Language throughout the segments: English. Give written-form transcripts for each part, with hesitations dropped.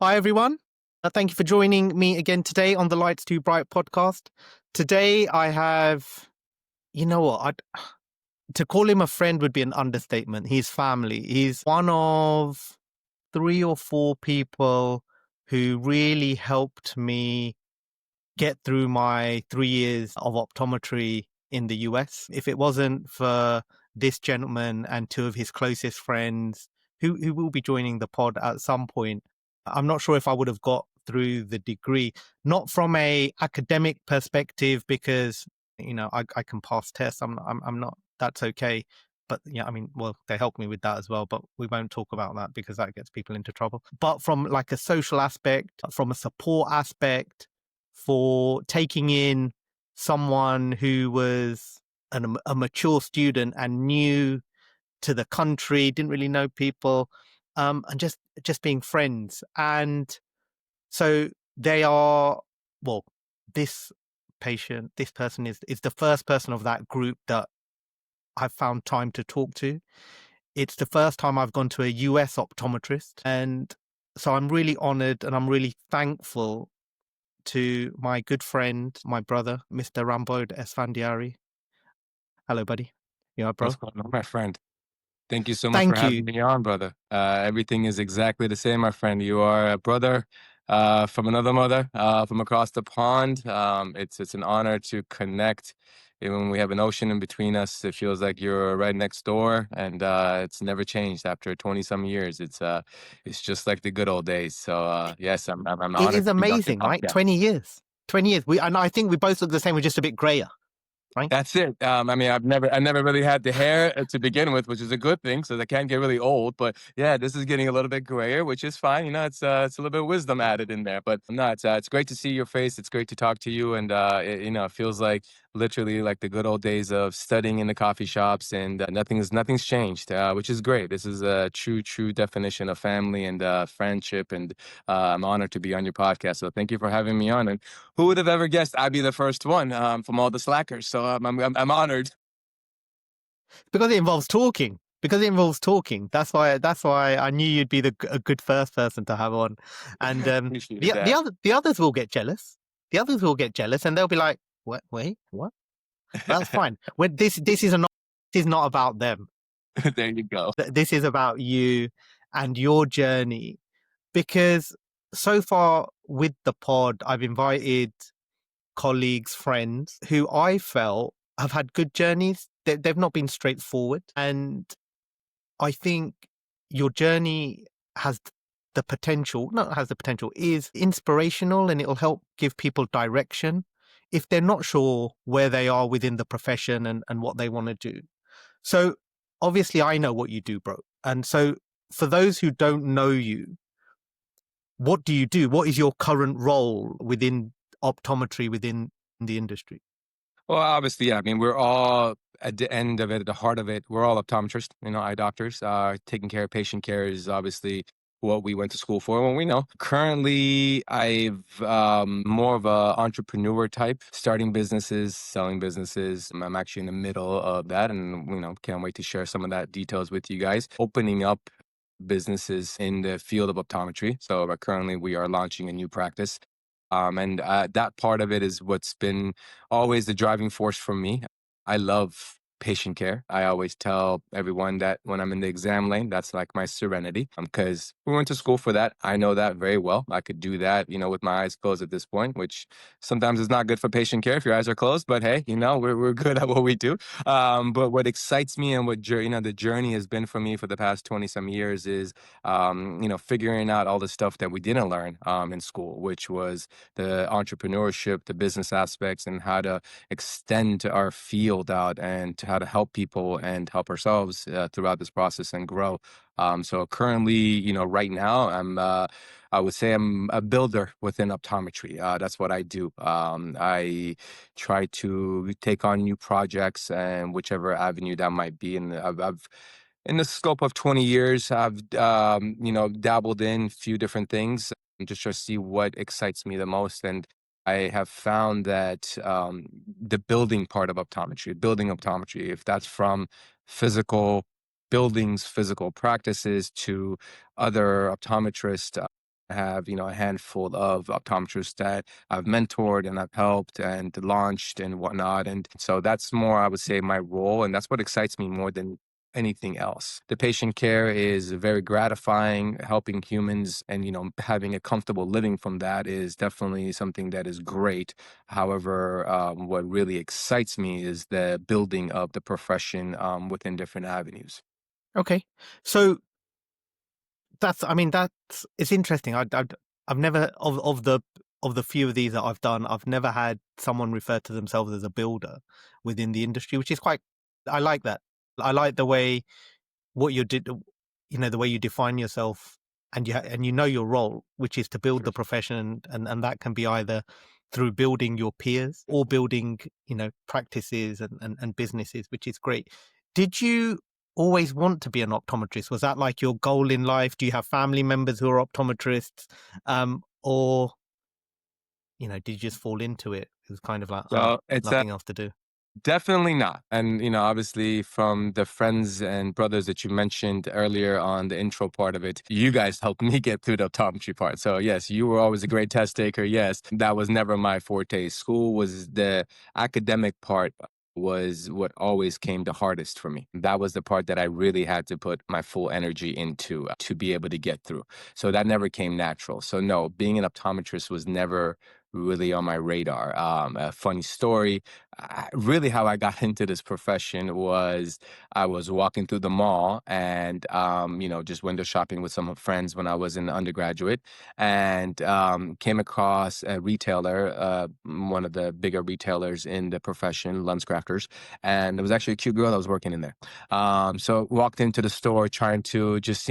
Hi, everyone. Thank you for joining me again today on the Lights Too Bright podcast. Today, I have, you know what? To call him a friend would be an understatement. He's family. He's one of 3 or 4 people who really helped me get through my 3 years of optometry in the US. If it wasn't for this gentleman and 2 of his closest friends who will be joining the pod at some point, I'm not sure if I would have got through the degree, not from a academic perspective, because, I can pass tests. I'm not, that's okay. But yeah, I mean, well, they helped me with that as well, but we won't talk about that because that gets people into trouble. But from like a social aspect, from a support aspect, for taking in someone who was a mature student and new to the country, didn't really know people, and just being friends. And so they are, well, this this person is the first person of that group that I've found time to talk to. It's the first time I've gone to a US optometrist. And so I'm really honored and I'm really thankful to my good friend, my brother, Mr. Rambod Esfandiari. Hello, buddy. You all right, What's bro? going on, my friend? Thank you so much for Thank you. having me on, brother. Everything is exactly the same, my friend. You are a brother from another mother, from across the pond. It's an honor to connect. Even when we have an ocean in between us, it feels like you're right next door, and it's never changed after 20 some years. It's just like the good old days. So yes, I'm It honored is to be on your amazing, right? podcast. 20 years. 20 years. And I think we both look the same. We're just a bit grayer, right? That's it. I mean, I never really had the hair to begin with, which is a good thing, so I can't get really old. But yeah, this is getting a little bit grayer, which is fine. It's a little bit of wisdom added in there. But no, it's great to see your face. It's great to talk to you, and it feels like literally like the good old days of studying in the coffee shops, and nothing's changed, which is great. This is a true definition of family and friendship, and I'm honored to be on your podcast. So thank you for having me on. And who would have ever guessed I'd be the first one from all the slackers? So I'm honored. Because it involves talking. Because it involves talking. That's why I knew you'd be a good first person to have on. And Appreciate that. the others will get jealous. The others will get jealous and they'll be like, "What? Wait, what?" That's fine. When this is not about them. There you go. This is about you and your journey. Because so far with the pod, I've invited colleagues, friends who I felt have had good journeys. They've not been straightforward. And I think your journey has the potential, not has the potential, is inspirational, and it'll help give people direction if they're not sure where they are within the profession and what they want to do. So obviously I know what you do, bro. And so for those who don't know you, what do you do? What is your current role within optometry, within the industry? Well, obviously, yeah. I mean, we're all at the end of it, at the heart of it, we're all optometrists, eye doctors. Taking care of patient care is obviously what we went to school for. Well, we know. Currently, I've more of a entrepreneur type, starting businesses, selling businesses. I'm actually in the middle of that, and can't wait to share some of that details with you guys. Opening up businesses in the field of optometry. So currently, we are launching a new practice. And that part of it is what's been always the driving force for me. I love patient care. I always tell everyone that when I'm in the exam lane, that's like my serenity, because we went to school for that. I know that very well. I could do that, with my eyes closed at this point, which sometimes is not good for patient care if your eyes are closed. But hey, we're good at what we do. But what excites me and what the journey has been for me for the past 20 some years is figuring out all the stuff that we didn't learn in school, which was the entrepreneurship, the business aspects, and how to extend our field out and to how to help people and help ourselves throughout this process and grow. So currently, right now, I would say I'm a builder within optometry. That's what I do. I try to take on new projects and whichever avenue that might be. And I've in the scope of 20 years, I've dabbled in a few different things and just to see what excites me the most. And I have found that the building part of optometry, building optometry, if that's from physical buildings, physical practices to other optometrists I have, a handful of optometrists that I've mentored and I've helped and launched and whatnot. And so that's more, I would say, my role. And that's what excites me more than anything else. The patient care is very gratifying, helping humans and, having a comfortable living from that is definitely something that is great. However, what really excites me is the building of the profession within different avenues. Okay. So I mean, it's interesting. I've never, of the few of these that I've done, I've never had someone refer to themselves as a builder within the industry, which is quite, I like that. I like the way what you did, the way you define yourself, and and you know your role, which is to build the Sure. profession, and that can be either through building your peers or building, practices and businesses, which is great. Did you always want to be an optometrist? Was that like your goal in life? Do you have family members who are optometrists? Or, did you just fall into it? It was kind of like, So it's nothing else to do. definitely not. And, obviously from the friends and brothers that you mentioned earlier on the intro part of it, you guys helped me get through the optometry part. So yes, you were always a great test taker. Yes, that was never my forte. School was the academic part was what always came the hardest for me. That was the part that I really had to put my full energy into to be able to get through. So that never came natural. So no, being an optometrist was never really on my radar. A funny story, really how I got into this profession was I was walking through the mall and, just window shopping with some friends when I was an undergraduate and came across a retailer, one of the bigger retailers in the profession, LensCrafters. And there was actually a cute girl that was working in there. So walked into the store trying to just,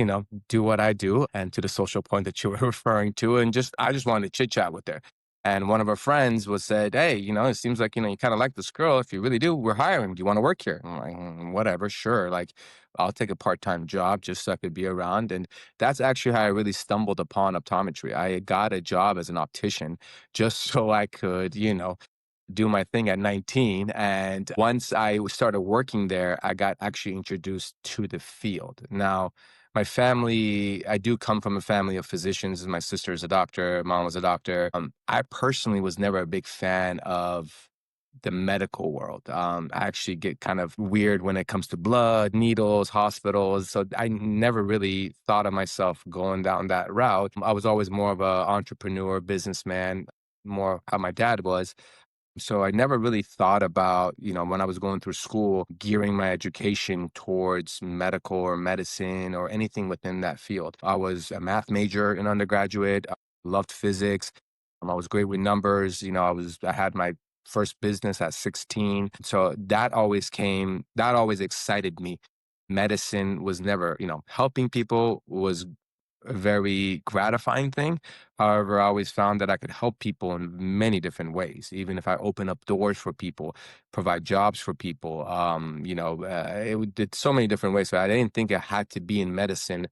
do what I do and to the social point that you were referring to. And I just wanted to chit chat with her. And one of our friends was said, "Hey, it seems like, you kind of like this girl. If you really do, we're hiring. Do you want to work here?" I'm like, Whatever, sure. Like, I'll take a part-time job just so I could be around." And that's actually how I really stumbled upon optometry. I got a job as an optician just so I could, do my thing at 19. And once I started working there, I got actually introduced to the field. Now, my family, I do come from a family of physicians. My sister is a doctor, mom was a doctor. I personally was never a big fan of the medical world. I actually get kind of weird when it comes to blood, needles, hospitals. So I never really thought of myself going down that route. I was always more of a entrepreneur, businessman, more how my dad was. So I never really thought about, when I was going through school, gearing my education towards medical or medicine or anything within that field. I was a math major in undergraduate, I loved physics. I was great with numbers. I had my first business at 16. So that always excited me. Medicine was never, helping people was a very gratifying thing. However, I always found that I could help people in many different ways, even if I open up doors for people, provide jobs for people. Did so many different ways. So I didn't think it had to be in medicine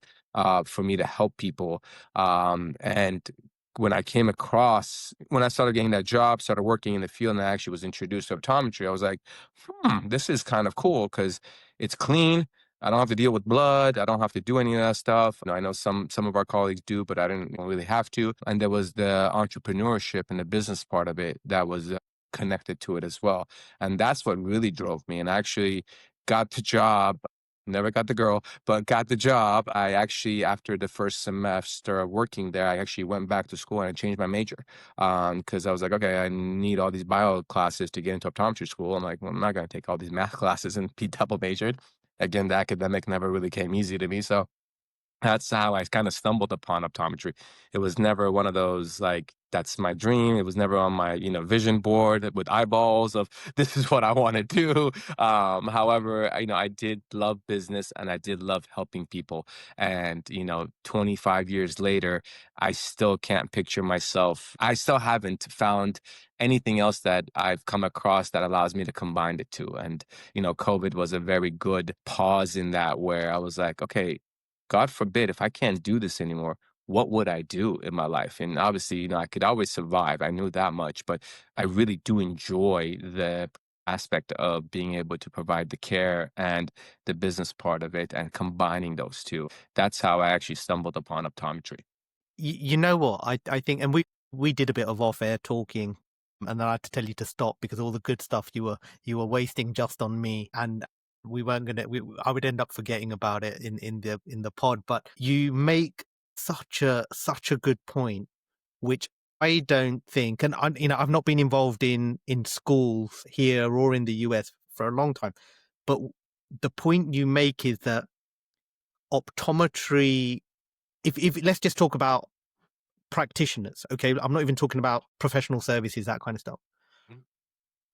for me to help people. And when I started getting that job, started working in the field, and I actually was introduced to optometry, I was like, this is kind of cool because it's clean. I don't have to deal with blood. I don't have to do any of that stuff. I know some of our colleagues do, but I didn't really have to. And there was the entrepreneurship and the business part of it that was connected to it as well. And that's what really drove me. And I actually got the job. Never got the girl, but got the job. I actually, after the first semester of working there, I actually went back to school and I changed my major because I was like, okay, I need all these bio classes to get into optometry school. I'm like, well, I'm not going to take all these math classes and be double majored. Again, the academic never really came easy to me. So that's how I kind of stumbled upon optometry. It was never one of those like, that's my dream. It was never on my, vision board with eyeballs of this is what I want to do. However, I did love business and I did love helping people. And, 25 years later, I still can't picture myself. I still haven't found anything else that I've come across that allows me to combine the two. And, COVID was a very good pause in that where I was like, okay, God forbid, if I can't do this anymore, what would I do in my life? And obviously, I could always survive. I knew that much, but I really do enjoy the aspect of being able to provide the care and the business part of it and combining those two. That's how I actually stumbled upon optometry. You know what? I think, and we did a bit of off air talking, and then I had to tell you to stop because all the good stuff you were wasting just on me, and we weren't gonna. I would end up forgetting about it in the pod. But you make such a good point, which I don't think, and I've not been involved in schools here or in the US for a long time, but the point you make is that optometry. If let's just talk about practitioners, okay? I'm not even talking about professional services, that kind of stuff. Mhm.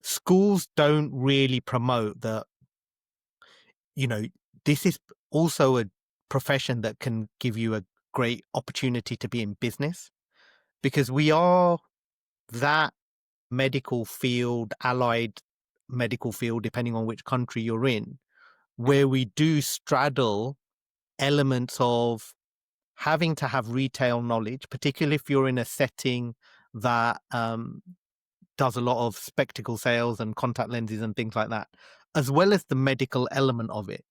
Schools don't really promote that, you know, this is also a profession that can give you a great opportunity to be in business because we are that medical field, allied medical field, depending on which country you're in, Mhm. where we do straddle elements of having to have retail knowledge, particularly if you're in a setting that does a lot of spectacle sales and contact lenses and things like that, as well as the medical element of it.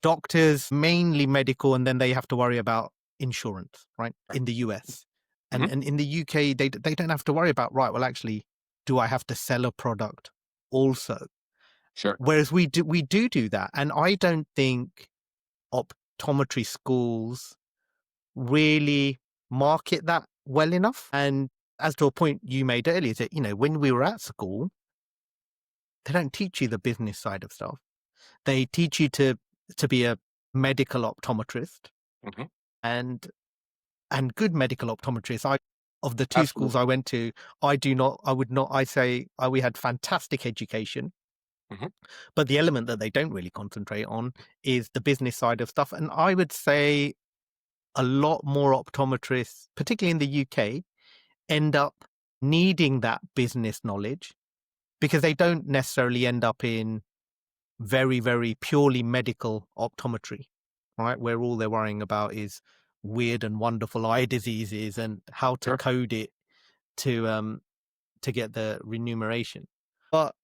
Doctors mainly medical, and then they have to worry about insurance, right? Right. In the US, and Mhm. and in the UK, they don't have to worry about, right. Well, actually, do I have to sell a product also? Sure. Whereas we do that, and I don't think optometry schools really market that well enough. And as to a point you made earlier, that when we were at school, they don't teach you the business side of stuff. They teach you to be a medical optometrist, Mhm. and good medical optometrists. I Of the two schools Absolutely. I went to, I would not. I say we had fantastic education, Mhm. but the element that they don't really concentrate on is the business side of stuff. And I would say a lot more optometrists, particularly in the UK, end up needing that business knowledge because they don't necessarily end up in very, very purely medical optometry, right? Where all they're worrying about is weird and wonderful eye diseases and how to Sure. code it to get the remuneration. But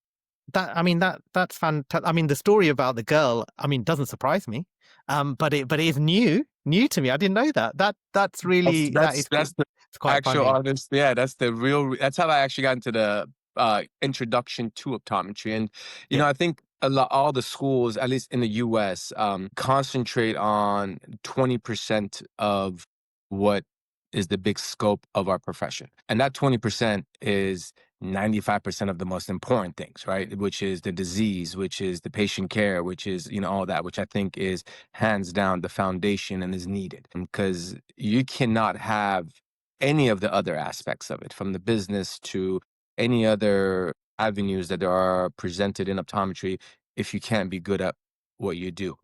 that's fantastic. I mean, the story about the girl, doesn't surprise me. But it is new to me. I didn't know that. That's That that's is that's the it's quite actual funny. honest. Yeah, that's the real. That's how I actually got into the introduction to optometry. And Yeah. I think all the schools, at least in the U.S., concentrate on 20% of what is the big scope of our profession, and that 20% is 95% of the most important things, right? Which is the disease, which is the patient care, which is all that, which I think is hands down the foundation and is needed because you cannot have any of the other aspects of it, from the business to any other avenues that there are presented in optometry, if you can't be good at what you do.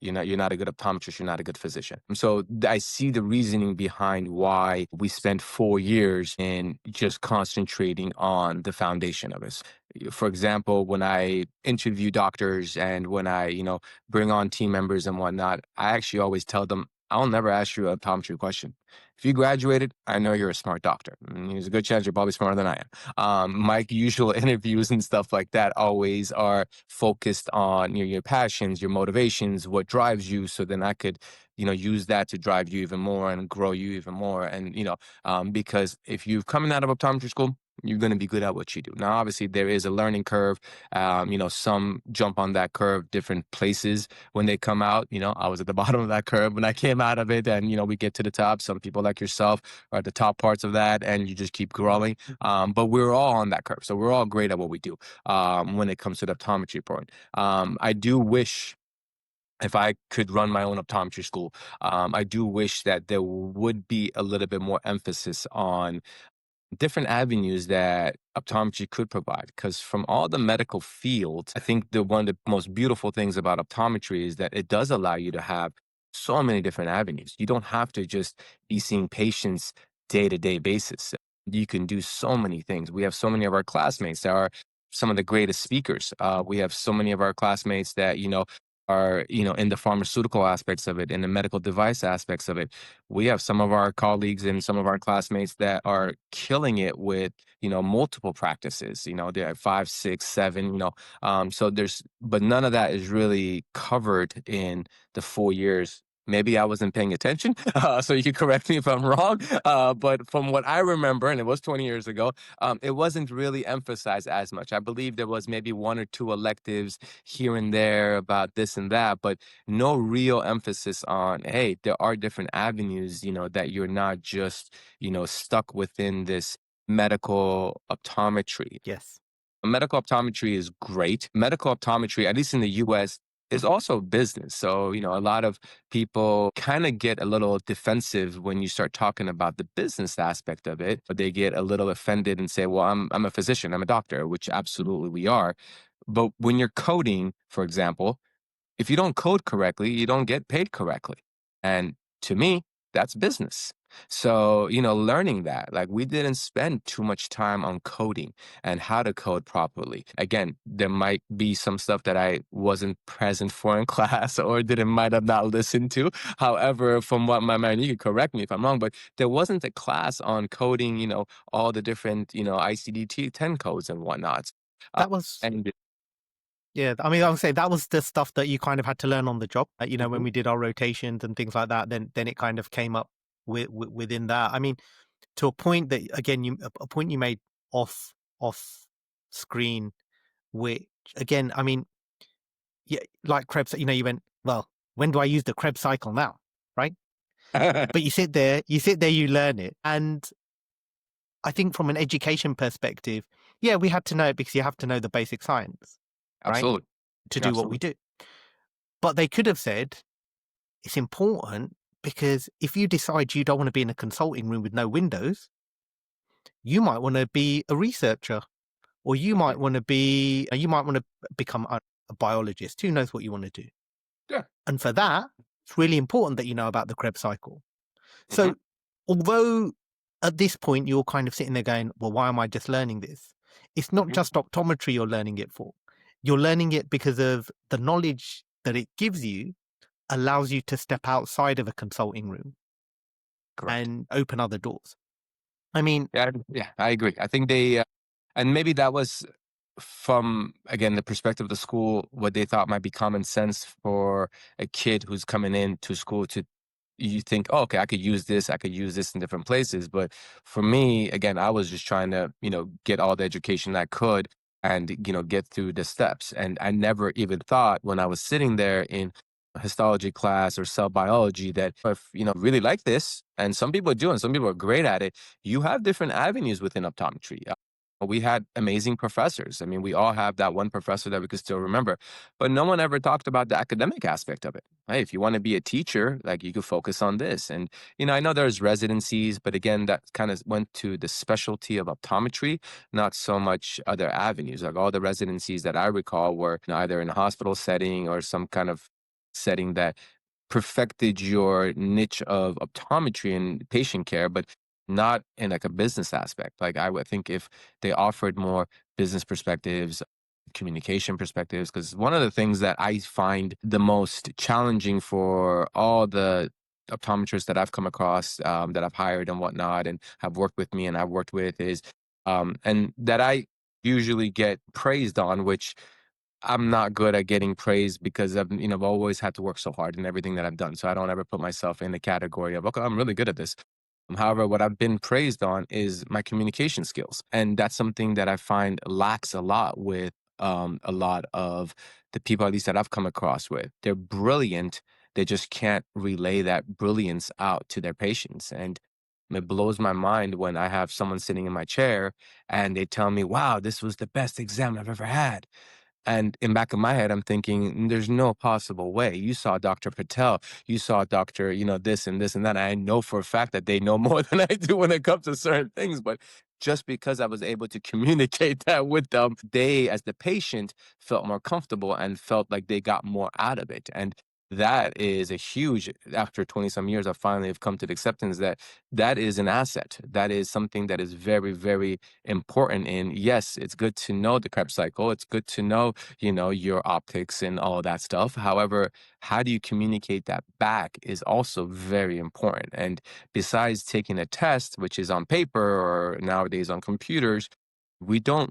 You're not a good optometrist, you're not a good physician. And so I see the reasoning behind why we spent 4 years in just concentrating on the foundation of it. For example, when I interview doctors and when I, bring on team members and whatnot, I actually always tell them, I'll never ask you an optometry question. If you graduated, I know you're a smart doctor. There's a good chance you're probably smarter than I am. My usual interviews and stuff like that always are focused on your passions, your motivations, what drives you, so then I could, use that to drive you even more and grow you even more. And because if you're coming out of optometry school, you're going to be good at what you do. Now, obviously, there is a learning curve. Some jump on that curve different places when they come out. I was at the bottom of that curve when I came out of it, and we get to the top. Some people like yourself are at the top parts of that, and you just keep growing. But we're all on that curve, so we're all great at what we do. When it comes to the optometry point, I do wish. If I could run my own optometry school, I do wish that there would be a little bit more emphasis on different avenues that optometry could provide. Because from all the medical fields, I think the one of the most beautiful things about optometry is that it does allow you to have so many different avenues. You don't have to just be seeing patients day to day basis. You can do so many things. We have so many of our classmates that are some of the greatest speakers. We have so many of our classmates that are in the pharmaceutical aspects of it, in the medical device aspects of it. We have some of our colleagues and some of our classmates that are killing it with multiple practices. They're at 5, 6, 7. So but none of that is really covered in the 4 years Maybe I wasn't paying attention, so you can correct me if I'm wrong. But from what I remember, and it was 20 years ago, it wasn't really emphasized as much. I believe there was maybe one or two electives here and there about this and that, but no real emphasis on, hey, there are different avenues, that you're not just, stuck within this medical optometry. Yes. Medical optometry is great. Medical optometry, at least in the US, is also business. So, a lot of people kind of get a little defensive when you start talking about the business aspect of it, but they get a little offended and say, well, I'm a physician, I'm a doctor, which absolutely we are. But when you're coding, for example, if you don't code correctly, you don't get paid correctly. And to me, that's business. So, learning that, like we didn't spend too much time on coding and how to code properly. Again, there might be some stuff that I wasn't present for in class or didn't might have not listened to. However, from what my mind, you can correct me if I'm wrong, but there wasn't a class on coding, all the different, ICD 10 codes and whatnot. Uh, That was and Yeah, I mean, I would say that was the stuff that you kind of had to learn on the job. When Mhm. we did our rotations and things like that, then it kind of came up within that. I mean, to a point that again, a point you made off screen, which again, I mean, yeah, like Krebs, you went, well, when do I use the Krebs cycle now, right? But you sit there, you learn it, and I think from an education perspective, yeah, we had to know it because you have to know the basic science, right, Absolutely. to do what we Absolutely. do. But they could have said it's important because if you decide you don't want to be in a consulting room with no windows, you might want to be a researcher, or Mhm. you might want to become a biologist. Who knows what you want to do? Yeah. And for that, it's really important that you know about the Krebs cycle. Mhm. So, although at this point you're kind of sitting there going, well, why am I just learning this? It's not Mhm. just optometry you're learning it for. You're learning it because of the knowledge that it gives you allows you to step outside of a consulting room Correct. and open other doors. I mean, Yeah, I agree. I think and maybe that was from, again, the perspective of the school, what they thought might be common sense for a kid who's coming into school to, you think, oh, okay, I could use this in different places. But for me, again, I was just trying to, get all the education I could and, get through the steps. And I never even thought when I was sitting there in histology class or cell biology that if, really like this, and some people do, and some people are great at it, you have different avenues within optometry. We had amazing professors. I mean, we all have that one professor that we could still remember, but no one ever talked about the academic aspect of it. Hey, if you want to be a teacher, like you could focus on this. And, I know there's residencies, but again, that kind of went to the specialty of optometry, not so much other avenues. Like all the residencies that I recall were either in a hospital setting or some kind of setting that perfected your niche of optometry and patient care, but not in like a business aspect. Like I would think if they offered more business perspectives, communication perspectives, because one of the things that I find the most challenging for all the optometrists that I've come across, that I've hired and whatnot, and have worked with me and I've worked with is, and that I usually get praised on, which I'm not good at getting praise because I've always had to work so hard in everything that I've done. So I don't ever put myself in the category of, okay, I'm really good at this. However, what I've been praised on is my communication skills. And that's something that I find lacks a lot with a lot of the people, at least that I've come across with. They're brilliant. They just can't relay that brilliance out to their patients. And it blows my mind when I have someone sitting in my chair and they tell me, wow, this was the best exam I've ever had. And in back of my head, I'm thinking, there's no possible way. You saw Dr. Patel, you saw Dr. This and this and that. I know for a fact that they know more than I do when it comes to certain things. But just because I was able to communicate that with them, they, as the patient, felt more comfortable and felt like they got more out of it. And that is a huge, after 20 some years, I finally have come to the acceptance that that is an asset. That is something that is very, very important. And yes, it's good to know the Krebs cycle. It's good to know, your optics and all of that stuff. However, how do you communicate that back is also very important. And besides taking a test, which is on paper or nowadays on computers, we don't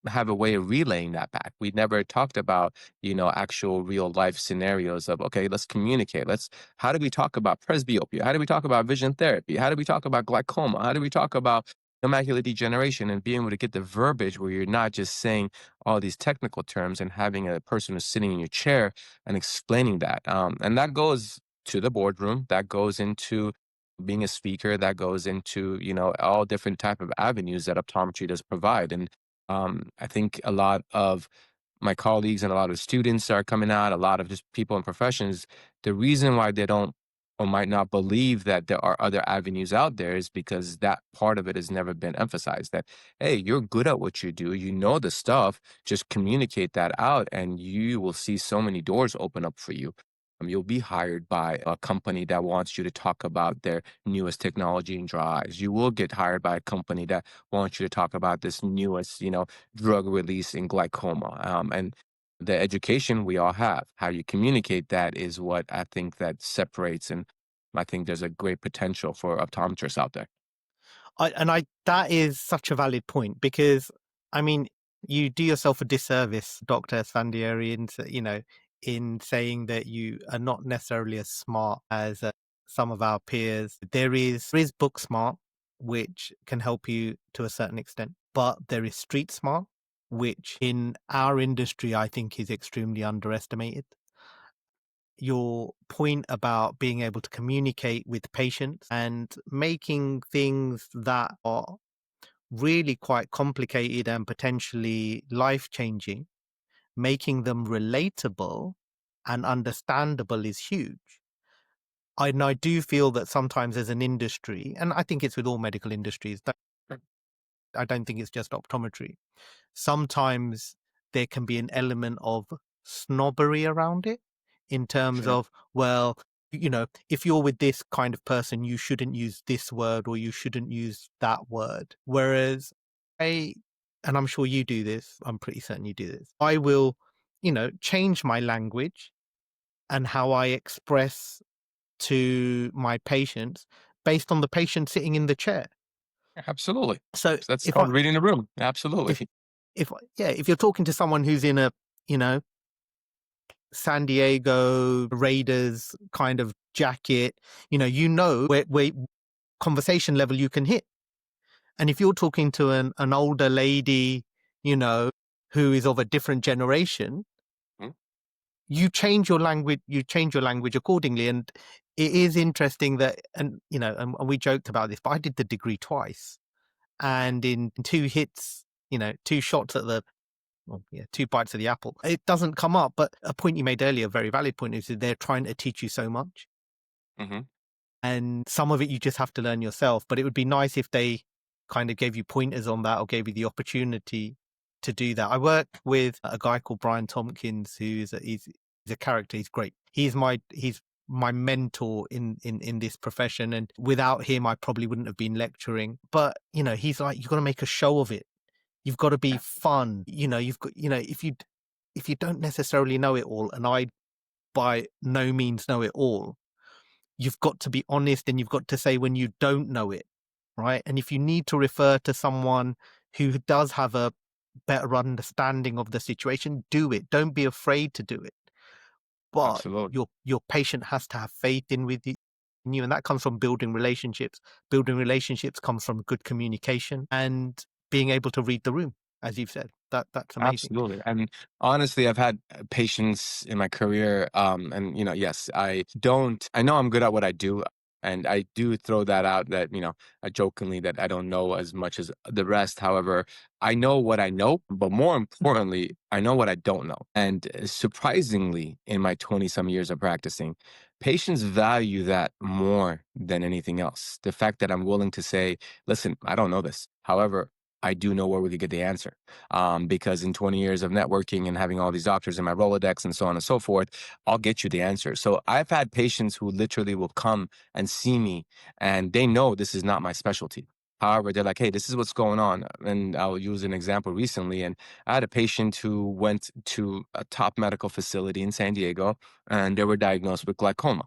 have a way of relaying that back. We never talked about, actual real life scenarios of, okay, let's communicate. How do we talk about presbyopia? How do we talk about vision therapy? How do we talk about glaucoma? How do we talk about macular degeneration, and being able to get the verbiage where you're not just saying all these technical terms and having a person who's sitting in your chair and explaining that. And that goes to the boardroom, that goes into being a speaker, that goes into, all different type of avenues that optometry does provide. And I think a lot of my colleagues and a lot of students are coming out, a lot of just people in professions, the reason why they don't or might not believe that there are other avenues out there is because that part of it has never been emphasized. That, hey, you're good at what you do, you know the stuff, just communicate that out, and you will see so many doors open up for you. You'll be hired by a company that wants you to talk about their newest technology in dry eyes. You will get hired by a company that wants you to talk about this newest, drug release in glaucoma. And the education we all have, how you communicate that is what I think that separates. And I think there's a great potential for optometrists out there. That is such a valid point because, I mean, you do yourself a disservice, Dr. Esfandiari, in saying that you are not necessarily as smart as some of our peers. There is book smart, which can help you to a certain extent, but there is street smart, which in our industry, I think is extremely underestimated. Your point about being able to communicate with patients and making things that are really quite complicated and potentially life changing, making them relatable and understandable is huge. And I do feel that sometimes as an industry, and I think it's with all medical industries, I don't think it's just optometry. Sometimes there can be an element of snobbery around it in terms Sure. of, well, if you're with this kind of person, you shouldn't use this word or you shouldn't use that word. Whereas and I'm sure you do this, I'm pretty certain you do this, I will, change my language and how I express to my patients based on the patient sitting in the chair. Absolutely. So So that's if I, called reading the room. if, Absolutely. if you're talking to someone who's in a, you know, San Diego Raiders kind of jacket, where conversation level you can hit. And if you're talking to an older lady, who is of a different generation, Mhm. you change your language accordingly. And it is interesting that, and we joked about this, but I did the degree twice. And in two hits, two shots at the, well, yeah, two bites of the apple, it doesn't come up. But a point you made earlier, a very valid point, is that they're trying to teach you so much. Mhm. And some of it you just have to learn yourself. But it would be nice if they kind of gave you pointers on that or gave you the opportunity to do that. I work with a guy called Brian Tompkins, he's a character. He's great. He's my mentor in this profession. And without him, I probably wouldn't have been lecturing. But, he's like, you've got to make a show of it. You've got to be Yeah. fun. You've got, if you don't necessarily know it all, and I by no means know it all, you've got to be honest and you've got to say when you don't know it, right? And if you need to refer to someone who does have a better understanding of the situation, do it. Don't be afraid to do it. But Absolutely. your patient has to have faith in you, and that comes from building relationships. Building relationships comes from good communication and being able to read the room, as you've said. That's amazing. Absolutely. And honestly, I've had patients in my career, and yes, I know I'm good at what I do. And I do throw that out that, jokingly that I don't know as much as the rest. However, I know what I know, but more importantly, I know what I don't know. And surprisingly, in my 20 some years of practicing, patients value that more than anything else. The fact that I'm willing to say, listen, I don't know this. However, I do know where we could get the answer, because in 20 years of networking and having all these doctors in my Rolodex and so on and so forth, I'll get you the answer. So I've had patients who literally will come and see me and they know this is not my specialty. However, they're like, hey, this is what's going on. And I'll use an example recently. And I had a patient who went to a top medical facility in San Diego and they were diagnosed with glaucoma.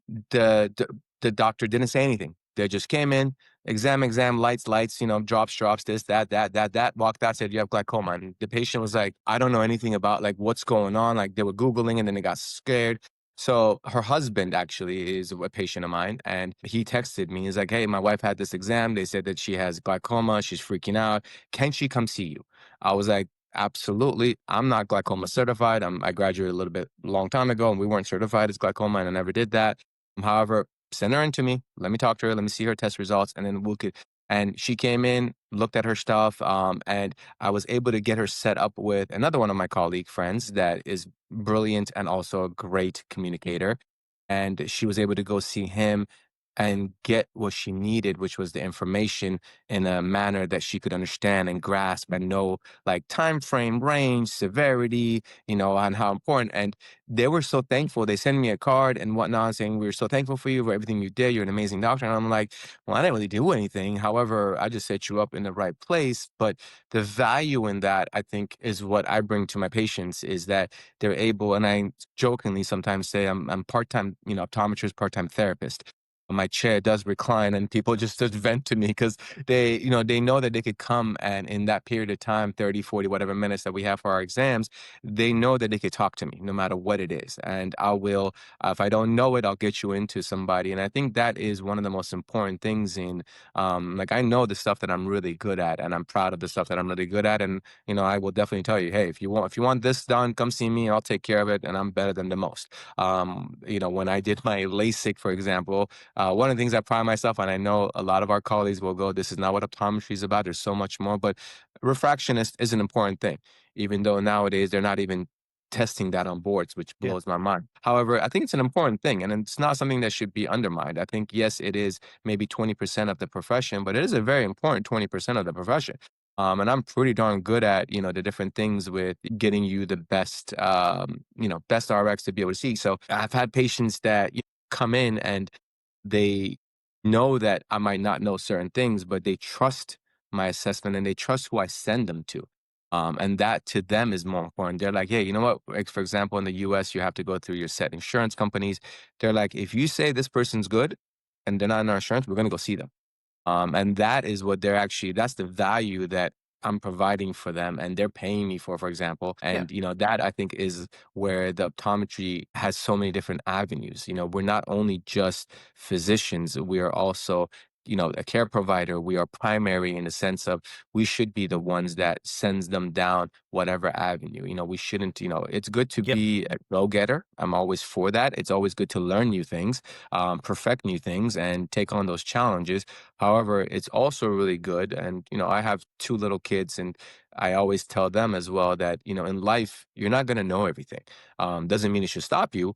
The, the, the doctor didn't say anything. They just came in, exam, lights, drops, this, that, walked out, said, you have glaucoma. And the patient was like, I don't know anything about like what's going on. Like they were Googling and then they got scared. So her husband actually is a patient of mine, and he texted me. He's like, hey, my wife had this exam. They said that she has glaucoma. She's freaking out. Can she come see you? I was like, absolutely. I'm not glaucoma certified. I graduated a little bit long time ago, and we weren't certified as glaucoma, and I never did that. However, send her in to me. Let me talk to her. Let me see her test results, and then we could. And she came in, looked at her stuff, and I was able to get her set up with another one of my colleague friends that is brilliant and also a great communicator. And she was able to go see him and get what she needed, which was the information in a manner that she could understand and grasp and know, like time frame, range, severity, and how important. And they were so thankful. They sent me a card and whatnot saying, we're so thankful for you for everything you did. You're an amazing doctor. And I'm like, well, I didn't really do anything. However, I just set you up in the right place. But the value in that, I think, is what I bring to my patients, is that they're able, and I jokingly sometimes say I'm part-time, optometrist, part-time therapist. My chair does recline and people just vent to me because they know that they could come, and in that period of time, 30, 40, whatever minutes that we have for our exams, they know that they could talk to me no matter what it is. And I will, if I don't know it, I'll get you into somebody. And I think that is one of the most important things in, like, I know the stuff that I'm really good at, and I'm proud of the stuff that I'm really good at. And, I will definitely tell you, hey, if you want this done, come see me, I'll take care of it. And I'm better than the most. When I did my LASIK, for example, one of the things I pride myself on, I know a lot of our colleagues will go, this is not what optometry is about. There's so much more, but refraction is an important thing, even though nowadays they're not even testing that on boards, which Yeah. blows my mind. However, I think it's an important thing, and it's not something that should be undermined. I think, yes, it is maybe 20% of the profession, but it is a very important 20% of the profession. And I'm pretty darn good at, the different things with getting you the best, best RX to be able to see. So I've had patients that come in and they know that I might not know certain things, but they trust my assessment and they trust who I send them to. And that to them is more important. They're like, hey, you know what? Like, for example, in the US, you have to go through your set insurance companies. They're like, if you say this person's good and they're not in our insurance, we're going to go see them. And that is what that's the value that I'm providing for them and they're paying me for example. Yeah. And, that I think is where the optometry has so many different avenues. We're not only just physicians, we are also, a care provider. We are primary in the sense of we should be the ones that sends them down whatever avenue. We shouldn't, it's good to Yep. be a go-getter. I'm always for that. It's always good to learn new things, perfect new things and take on those challenges. However, it's also really good. And, I have two little kids, and I always tell them as well that, in life, you're not going to know everything. Doesn't mean it should stop you,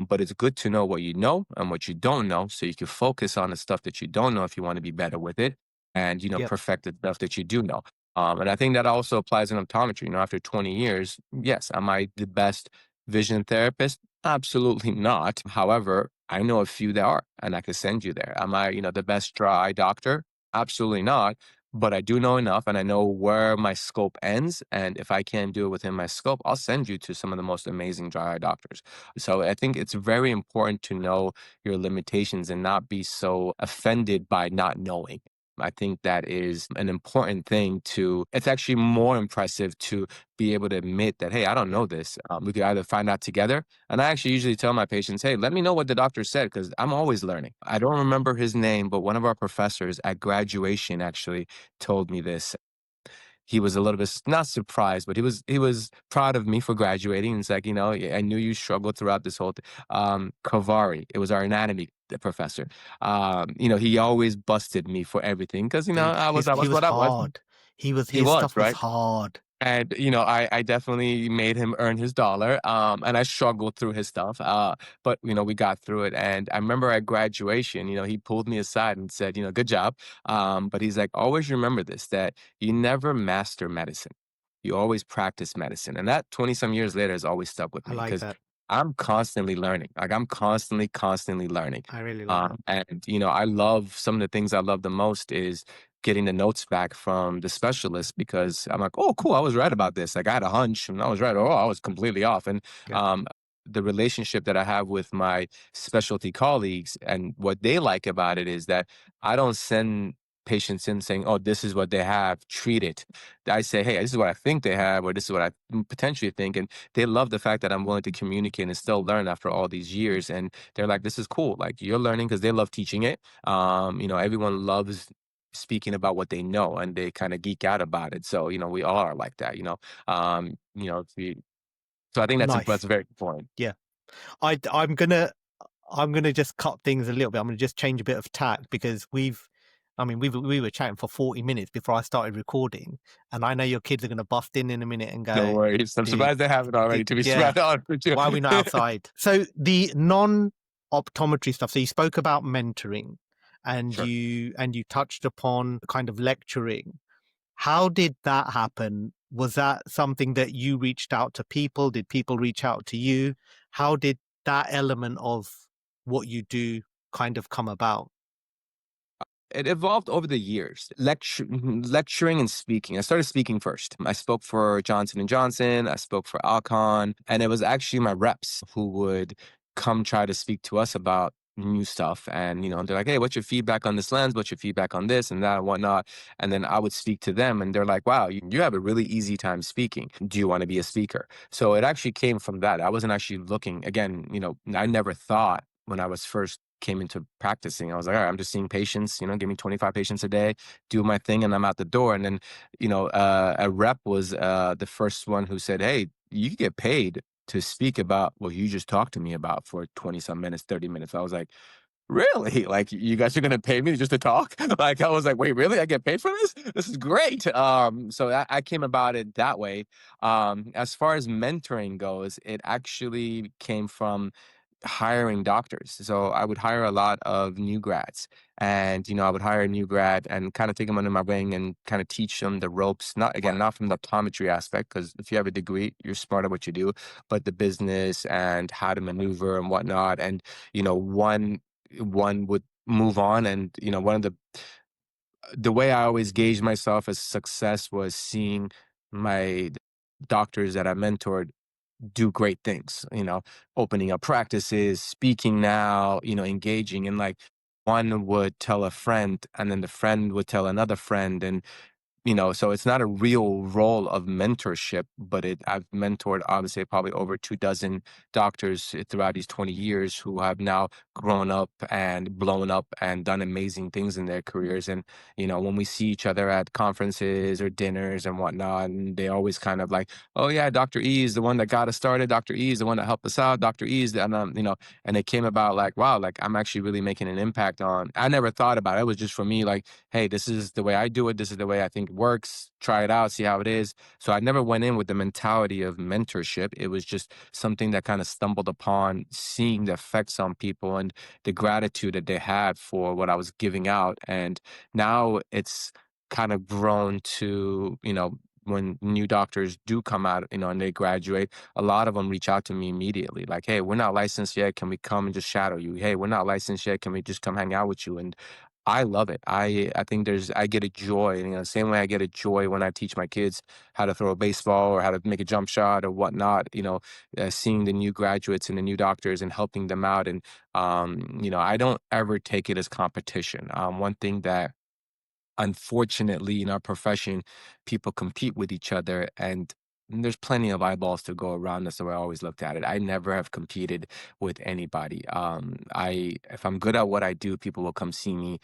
but it's good to know what you know and what you don't know so you can focus on the stuff that you don't know if you want to be better with it and, Yep. perfect the stuff that you do know. And I think that also applies in optometry. After 20 years, yes, am I the best vision therapist? Absolutely not. However, I know a few that are, and I could send you there. Am I, the best dry eye doctor? Absolutely not. But I do know enough and I know where my scope ends. And if I can't do it within my scope, I'll send you to some of the most amazing dry eye doctors. So I think it's very important to know your limitations and not be so offended by not knowing. I think that is an important thing it's actually more impressive to be able to admit that, hey, I don't know this. We could either find out together. And I actually usually tell my patients, hey, let me know what the doctor said because I'm always learning. I don't remember his name, but one of our professors at graduation actually told me this. He was a little bit not surprised, but he was proud of me for graduating. It's like, I knew you struggled throughout this whole thing. Kavari, it was our anatomy professor. He always busted me for everything because, Dude, I was he was what I was. hard. He His was, stuff was right? hard. And, I definitely made him earn his dollar. And I struggled through his stuff. But, we got through it. And I remember at graduation, he pulled me aside and said, good job. But he's like, always remember this, that you never master medicine. You always practice medicine. And that 20 some years later has always stuck with I me like because that. I'm constantly learning. Like I'm constantly learning. I really like that. And, I love some of the things I love the most is getting the notes back from the specialist because I'm like, oh, cool, I was right about this. Like I had a hunch and I was right. Oh, I was completely off. And Yeah. the relationship that I have with my specialty colleagues and what they like about it is that I don't send patients in saying, oh, this is what they have, treat it. I say, hey, this is what I think they have, or this is what I potentially think. And they love the fact that I'm willing to communicate and still learn after all these years. And they're like, this is cool. Like you're learning because they love teaching it. Everyone loves speaking about what they know and they kind of geek out about it. So, we all are like that, if you, so I think that's Nice. very important. Yeah. I'm gonna just cut things a little bit. I'm gonna just change a bit of tack because we were chatting for 40 minutes before I started recording, and I know your kids are gonna bust in a minute and No go, worries. I'm dude, surprised they haven't already, to be yeah, spot on with you. why are we not outside? So the non-optometry stuff. So you spoke about mentoring, and Sure. you touched upon kind of lecturing. How did that happen? Was that something that you reached out to people? Did people reach out to you? How did that element of what you do kind of come about? It evolved over the years. Lecturing and speaking. I started speaking first. I spoke for Johnson and Johnson. I spoke for Alcon, and it was actually my reps who would come try to speak to us about new stuff. And they're like, "Hey, what's your feedback on this lens? What's your feedback on this and that and whatnot?" And then I would speak to them, and they're like, "Wow, you have a really easy time speaking. Do you want to be a speaker?" So it actually came from that. I wasn't actually looking. Again, I never thought when I was first came into practicing. I was like, all right, I'm just seeing patients, give me 25 patients a day, do my thing, and I'm out the door. And then, a rep was the first one who said, hey, you get paid to speak about what you just talked to me about for 20 some minutes, 30 minutes. I was like, really? Like, you guys are going to pay me just to talk? Like, I was like, wait, really? I get paid for this? This is great. So I came about it that way. As far as mentoring goes, it actually came from hiring doctors. So I would hire a lot of new grads and, I would hire a new grad and kind of take them under my wing and kind of teach them the ropes, not from the optometry aspect, because if you have a degree, you're smart at what you do, but the business and how to maneuver and whatnot. And, one would move on and, one of the way I always gauged myself as success was seeing my doctors that I mentored do great things, opening up practices, speaking now, engaging. And like one would tell a friend, and then the friend would tell another friend. And so it's not a real role of mentorship, but I've mentored obviously probably over 2 dozen doctors throughout these 20 years who have now grown up and blown up and done amazing things in their careers. And, when we see each other at conferences or dinners and whatnot, and they always kind of like, oh yeah, Dr. E is the one that got us started. Dr. E is the one that helped us out. Dr. E is the, and it came about like, wow, like I'm actually really making an impact I never thought about it. It was just for me, like, hey, this is the way I do it. This is the way I think it works. Try it out, see how it is. So I never went in with the mentality of mentorship. It was just something that kind of stumbled upon seeing the effects on people and the gratitude that they had for what I was giving out. And now it's kind of grown to, when new doctors do come out, and they graduate, a lot of them reach out to me immediately. Like, hey, we're not licensed yet. Can we come and just shadow you? Hey, we're not licensed yet. Can we just come hang out with you? And I love it. I think I get a joy, same way I get a joy when I teach my kids how to throw a baseball or how to make a jump shot or whatnot. Seeing the new graduates and the new doctors and helping them out, and I don't ever take it as competition. One thing that unfortunately in our profession, people compete with each other, and there's plenty of eyeballs to go around. That's the way I always looked at it. I never have competed with anybody. If I'm good at what I do, people will come see me.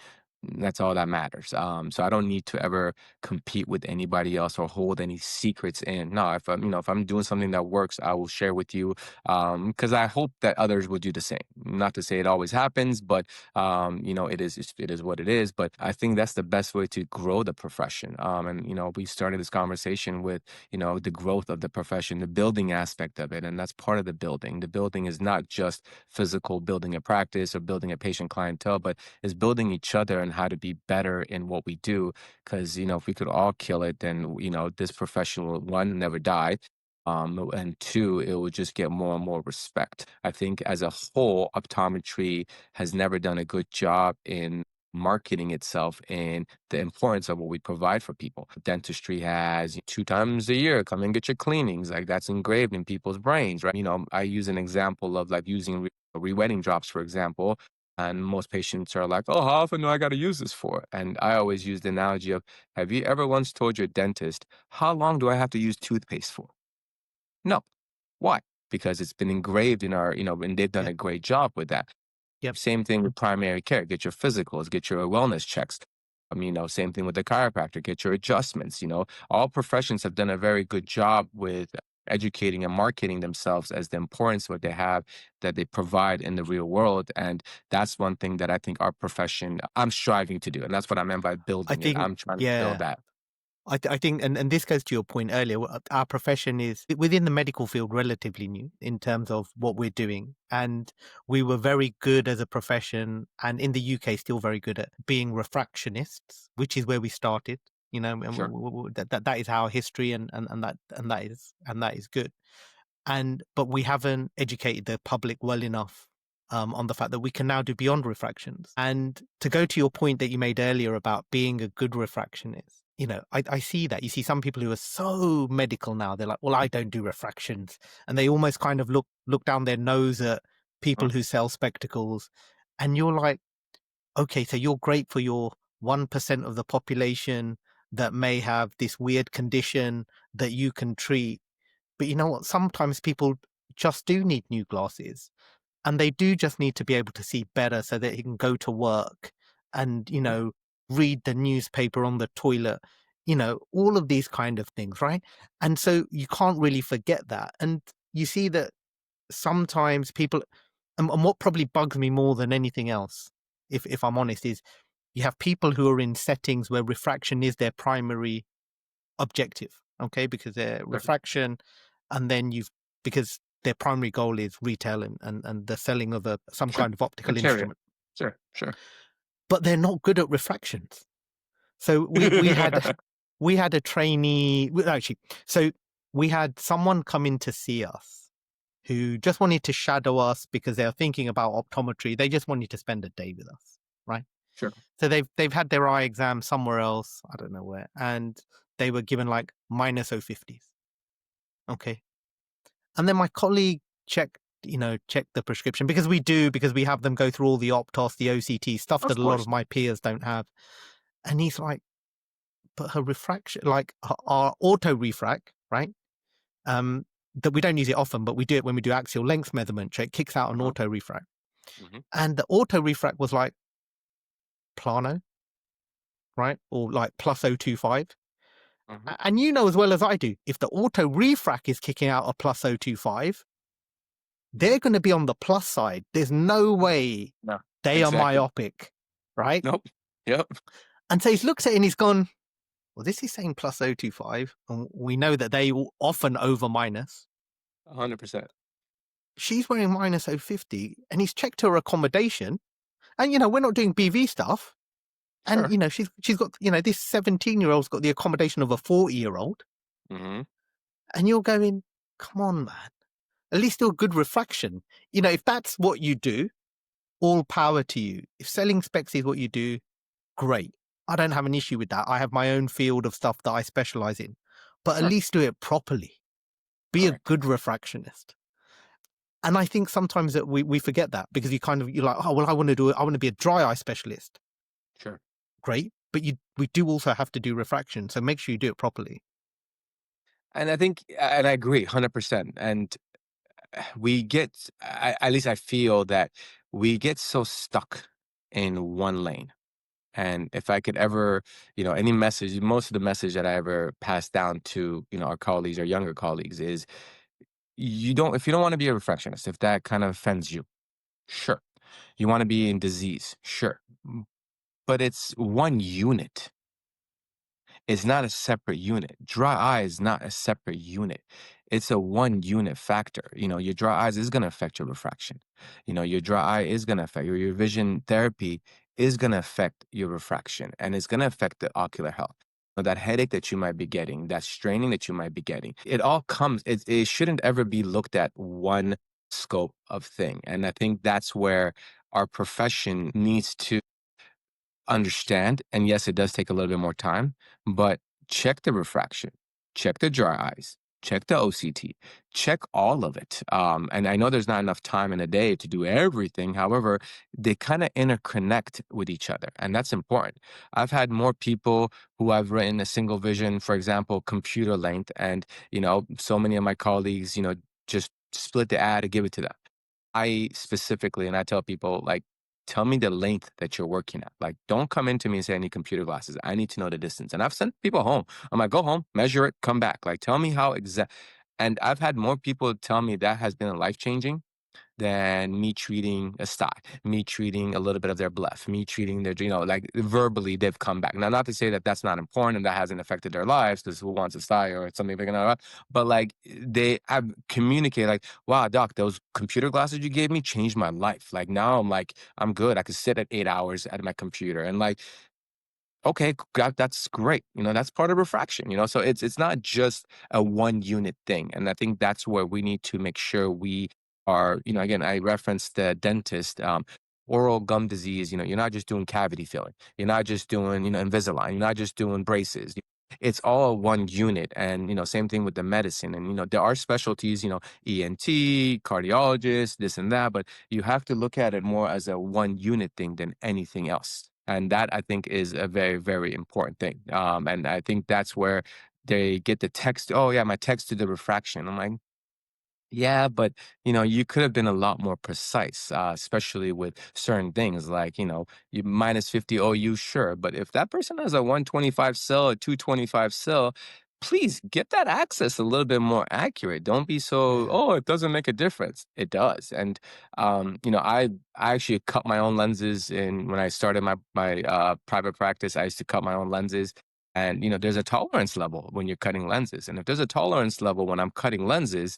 That's all that matters. So I don't need to ever compete with anybody else or hold any secrets in. No, if I'm doing something that works, I will share with you. Because I hope that others will do the same. Not to say it always happens, but it is what it is. But I think that's the best way to grow the profession. And we started this conversation with the growth of the profession, the building aspect of it, and that's part of the building. The building is not just physical building a practice or building a patient clientele, but is building each other and how to be better in what we do. Because if we could all kill it, then this profession will, one, never die. And two, it will just get more and more respect. I think as a whole, optometry has never done a good job in marketing itself and the importance of what we provide for people. Dentistry has 2 times a year, come and get your cleanings. Like that's engraved in people's brains, right? I use an example of like using re-wetting drops, for example. And most patients are like, oh, how often do I got to use this for? And I always use the analogy of, have you ever once told your dentist, how long do I have to use toothpaste for? No. Why? Because it's been engraved in our, and they've done Yeah. a great job with that. Yep. Same thing with primary care. Get your physicals, get your wellness checks. Same thing with the chiropractor, get your adjustments. All professions have done a very good job with educating and marketing themselves as the importance what they have that they provide in the real world. And that's one thing that I think our profession, I'm striving to do. And that's what I meant by I building it. think, I'm trying to build yeah. that. I think, and this goes to your point earlier, our profession is within the medical field relatively new in terms of what we're doing. And we were very good as a profession, and in the UK, still very good at being refractionists, which is where we started. And Sure. that is our history, and that is good. But we haven't educated the public well enough on the fact that we can now do beyond refractions. And to go to your point that you made earlier about being a good refractionist, I see that. You see some people who are so medical now, they're like, well, I don't do refractions. And they almost kind of look down their nose at people who sell spectacles. And you're like, okay, so you're great for your 1% of the population that may have this weird condition that you can treat. But you know what? Sometimes people just do need new glasses, and they do just need to be able to see better so that he can go to work and, read the newspaper on the toilet, all of these kind of things, right? And so you can't really forget that. And you see that sometimes people, and what probably bugs me more than anything else, if I'm honest, is you have people who are in settings where refraction is their primary objective, okay, because they're refraction, and then because their primary goal is retail and the selling of some Sure. kind of optical Criteria. instrument, Sure. Sure. but they're not good at refractions. So we had a trainee, actually, so we had someone come in to see us who just wanted to shadow us because they were thinking about optometry. They just wanted to spend a day with us, right? Sure. So they've had their eye exam somewhere else, I don't know where, and they were given like minus 050s. Okay. And then my colleague checked the prescription because we have them go through all the Optos, the OCT stuff that Of a lot course. of my peers don't have. And he's like, but her refraction, like our auto refract, right? That we don't use it often, but we do it when we do axial length measurement. So it kicks out an Uh-huh. auto refract. Mhm. And the auto refract was like plano, right? Or like plus 025. Mhm. And you know as well as I do, if the auto refract is kicking out a plus 025, they're going to be on the plus side. There's no way No. they are Exactly. myopic, right? Nope. Yep. And so he's looked at it and he's gone, well, this is saying plus 025. And we know that they often over minus. 100%. She's wearing minus 050 and he's checked her accommodation. And, we're not doing BV stuff. And, Sure. she's got, this 17-year-old's got the accommodation of a 40-year-old. Mhm. And you're going, come on, man. At least do a good refraction. If that's what you do, all power to you. If selling specs is what you do, great. I don't have an issue with that. I have my own field of stuff that I specialize in. But at Sure. least do it properly. Be a Correct. good refractionist. And I think sometimes that we forget that because you're like, oh, well, I want to be a dry eye specialist. Sure. Great. But we do also have to do refraction. So make sure you do it properly. And I think, and I agree 100%. And we get, at least I feel that we get so stuck in one lane. And if I could ever, any message, most of the message that I ever pass down to, our colleagues or younger colleagues is if you don't want to be a refractionist, if that kind of offends you, sure. You want to be in disease, sure. But it's one unit. It's not a separate unit. Dry eye is not a separate unit. It's a one unit factor. Your dry eyes is going to affect your refraction. Your dry eye is going to affect your vision therapy is going to affect your refraction and it's going to affect the ocular health. That headache that you might be getting, that straining that you might be getting, it all comes, it shouldn't ever be looked at one scope of thing. And I think that's where our profession needs to understand. And yes, it does take a little bit more time, but check the refraction, check the dry eyes, check the OCT, check all of it. And I know there's not enough time in a day to do everything. However, they kind of interconnect with each other, and that's important. I've had more people who I've written a single vision, for example, computer length, and so many of my colleagues, just split the ad and give it to them. I specifically, and I tell people, like, tell me the length that you're working at. Like, don't come into me and say, I need computer glasses. I need to know the distance. And I've sent people home. I'm like, go home, measure it, come back. Like, tell me how exact. And I've had more people tell me that has been life changing than me treating a sty, me treating a little bit of their bluff, me treating their, like verbally they've come back. Now, not to say that that's not important and that hasn't affected their lives, because who wants a sty or something big enough, but like they have communicated like, wow, doc, those computer glasses you gave me changed my life. Like now I'm like, I'm good. I could sit at 8 hours at my computer and like, okay, that's great. That's part of refraction, so it's not just a one unit thing. And I think that's where we need to make sure we are, again, I referenced the dentist, oral gum disease, you're not just doing cavity filling. You're not just doing, Invisalign. You're not just doing braces. It's all one unit. And, same thing with the medicine. And, there are specialties, ENT, cardiologist, this and that, but you have to look at it more as a one unit thing than anything else. And that I think is a very, very important thing. And I think that's where they get the text. Oh yeah, my text to the refraction. I'm like, yeah, but you could have been a lot more precise, especially with certain things like, you minus 50 OU, sure. But if that person has a 125 cell, a 225 cell, please get that access a little bit more accurate. Don't be so, Yeah. oh, it doesn't make a difference. It does. And I actually cut my own lenses in when I started my private practice. I used to cut my own lenses. And there's a tolerance level when you're cutting lenses. And if there's a tolerance level when I'm cutting lenses,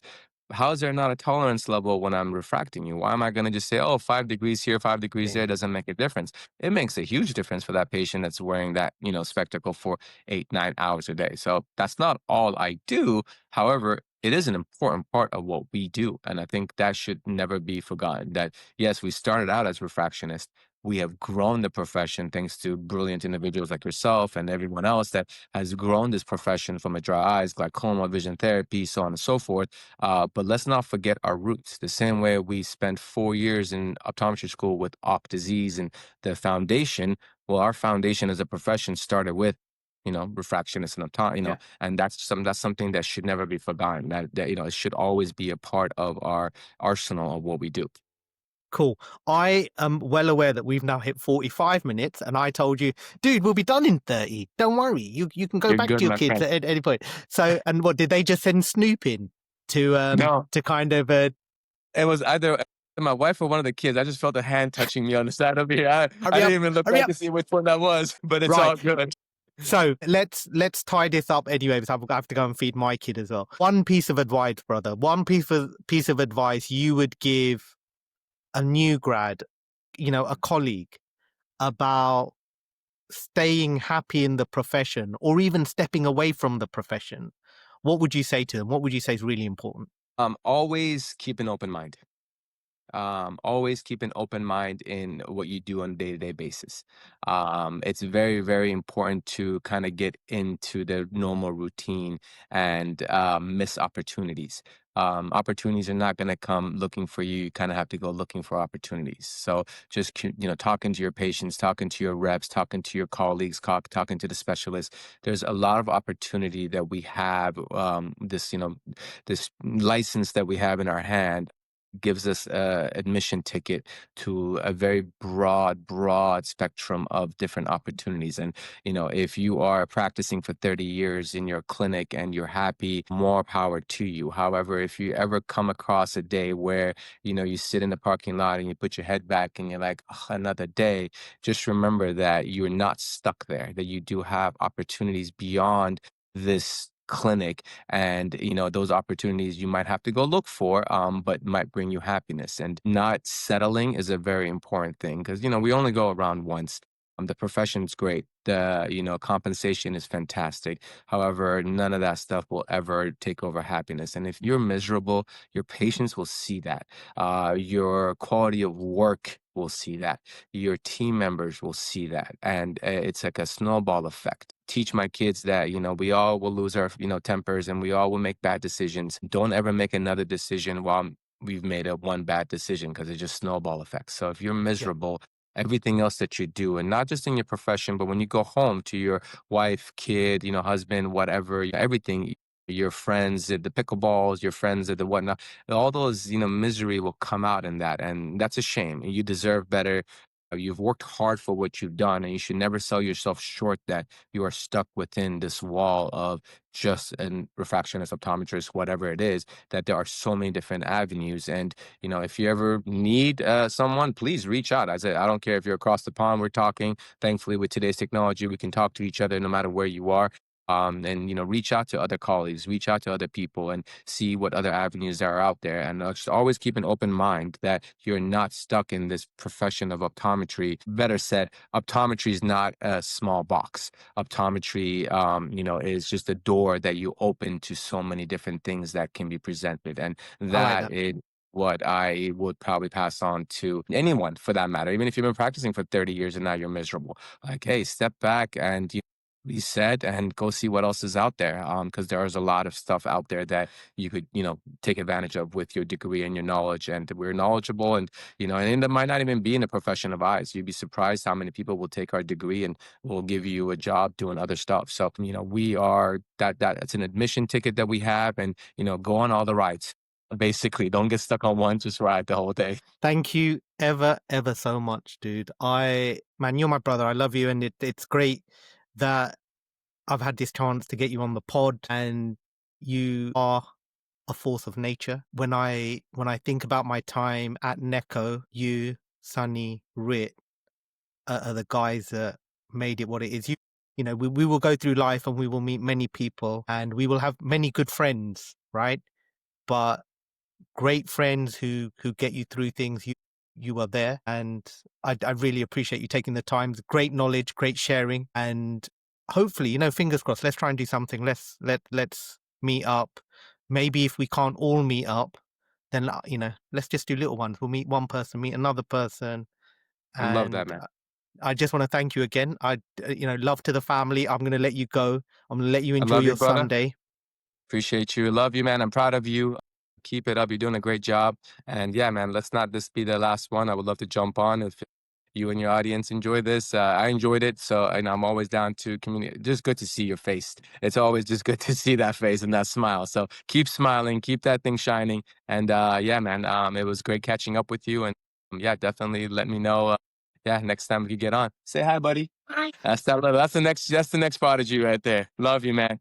how is there not a tolerance level when I'm refracting you? Why am I going to just say, oh, 5 degrees here, 5 degrees there Yeah. doesn't make a difference? It makes a huge difference for that patient that's wearing that, spectacle for 8, 9 hours a day. So that's not all I do. However, it is an important part of what we do. And I think that should never be forgotten that, yes, we started out as refractionists. We have grown the profession thanks to brilliant individuals like yourself and everyone else that has grown this profession from a dry eyes, glaucoma, vision therapy, so on and so forth. But let's not forget our roots. The same way we spent 4 years in optometry school with op disease and the foundation. Well, our foundation as a profession started with, refractionists and Yeah. and that's something that should never be forgotten. That it should always be a part of our arsenal of what we do. Cool. I am well aware that we've now hit 45 minutes, and I told you, dude, we'll be done in 30. Don't worry. You can go You're back good, to your my kids friend. at any point. So, and what did they just send Snoop in No, to kind of it was either my wife or one of the kids. I just felt a hand touching me on the side of here. I hurry didn't up, even look hurry back up. to see which one that was, but it's Right. all good. So let's tie this up anyway, because I have to go and feed my kid as well. One piece of advice, brother. One piece of advice you would give a new grad, a colleague, about staying happy in the profession or even stepping away from the profession. What would you say to them? What would you say is really important? Always keep an open mind. Always keep an open mind in what you do on a day-to-day basis. It's very, very important to kind of get into the normal routine and miss opportunities. Opportunities are not going to come looking for you. You kind of have to go looking for opportunities. So just talking to your patients, talking to your reps, talking to your colleagues, talking to the specialists. There's a lot of opportunity that we have. This license that we have in our hand gives us a admission ticket to a very broad spectrum of different opportunities. And if you are practicing for 30 years in your clinic and you're happy, more power to you. However, if you ever come across a day where you sit in the parking lot and you put your head back and you're like, "Ugh, another day," just remember that you're not stuck there, that you do have opportunities beyond this clinic, and those opportunities you might have to go look for, but might bring you happiness. And not settling is a very important thing, because we only go around once. The profession's great, the compensation is fantastic. However, none of that stuff will ever take over happiness. And if you're miserable, your patients will see that. Your quality of work will see that. Your team members will see that. And it's like a snowball effect. Teach my kids that, we all will lose our, tempers, and we all will make bad decisions. Don't ever make another decision while we've made a one bad decision, because it's just snowball effects. So if you're Yeah. miserable, everything else that you do, and not just in your profession, but when you go home to your wife, kid, husband, whatever, everything, your friends at the pickleballs, your friends at the whatnot, all those, misery will come out in that. And that's a shame. You deserve better. You've worked hard for what you've done, and you should never sell yourself short that you are stuck within this wall of just an refractionist optometrist, whatever it is, that there are so many different avenues. And, if you ever need someone, please reach out. I said, I don't care if you're across the pond, we're talking. Thankfully, with today's technology, we can talk to each other no matter where you are. And reach out to other colleagues, reach out to other people, and see what other avenues there are out there. And just always keep an open mind that you're not stuck in this profession of optometry. Better said, optometry is not a small box. Optometry, is just a door that you open to so many different things that can be presented, and I like that that. is what I would probably pass on to anyone, for that matter. Even if you've been practicing for 30 years and now you're miserable, like, hey, step back and reset and go see what else is out there. Because there is a lot of stuff out there that you could, take advantage of with your degree and your knowledge. And we're knowledgeable, and, and it might not even be in the profession of eyes. You'd be surprised how many people will take our degree and will give you a job doing other stuff. So, we are that's an admission ticket that we have, and, go on all the rides. Basically, don't get stuck on one, just ride the whole day. Thank you ever, ever so much, dude. Man, you're my brother. I love you. And it's great that I've had this chance to get you on the pod, and you are a force of nature. When I think about my time at Neko, you, Sunny, Rit are the guys that made it what it is. We will go through life and we will meet many people and we will have many good friends, right? But great friends who get you through things, you are there. And I really appreciate you taking the time. Great knowledge, great sharing. And hopefully, fingers crossed, let's try and do something. Let's meet up. Maybe if we can't all meet up, then let's just do little ones. We'll meet one person, meet another person. I love that, And man. I just want to thank you again. Love to the family. I'm going to let you go. I'm going to let you I enjoy love you, your brother. Sunday. Appreciate you. Love you, man. I'm proud of you. Keep it up. You're doing a great job. And yeah, man, let's not this be the last one. I would love to jump on if you and your audience enjoy this. I enjoyed it. So, and I'm always down to communicate. Just good to see your face. It's always just good to see that face and that smile. So keep smiling, keep that thing shining. And yeah, man, it was great catching up with you. And yeah, definitely let me know. Yeah, next time we can get on. Say hi, buddy. That's the next prodigy right there. Love you, man.